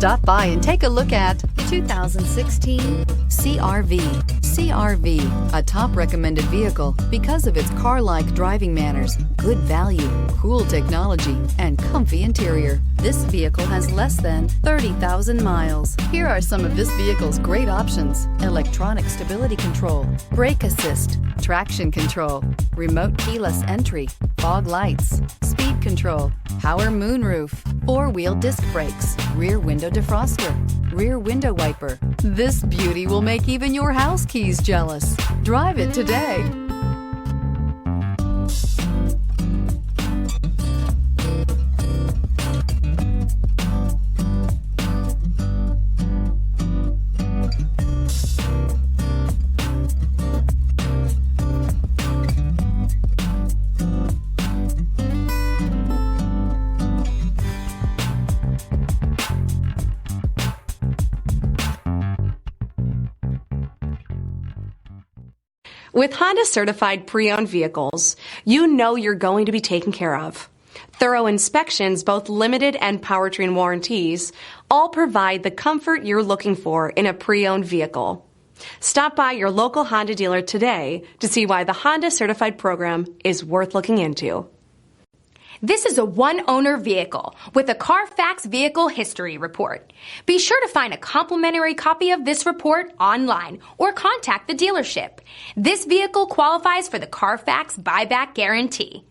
Stop by and take a look at 2016 CR-V. CR-V, a top recommended vehicle because of its car-like driving manners, good value, cool technology, and comfy interior. This vehicle has less than 30,000 miles. Here are some of this vehicle's great options: electronic stability control, brake assist, traction control, remote keyless entry, fog lights, speed control, power moonroof, four-wheel disc brakes, rear window defroster, rear window wiper. This beauty will make even your house keys jealous. Drive it today. With Honda certified pre-owned vehicles, you know you're going to be taken care of. Thorough inspections, both limited and powertrain warranties, all provide the comfort you're looking for in a pre-owned vehicle. Stop by your local Honda dealer today to see why the Honda certified program is worth looking into. This is a one-owner vehicle with a Carfax Vehicle History Report. Be sure to find a complimentary copy of this report online or contact the dealership. This vehicle qualifies for the Carfax Buyback Guarantee.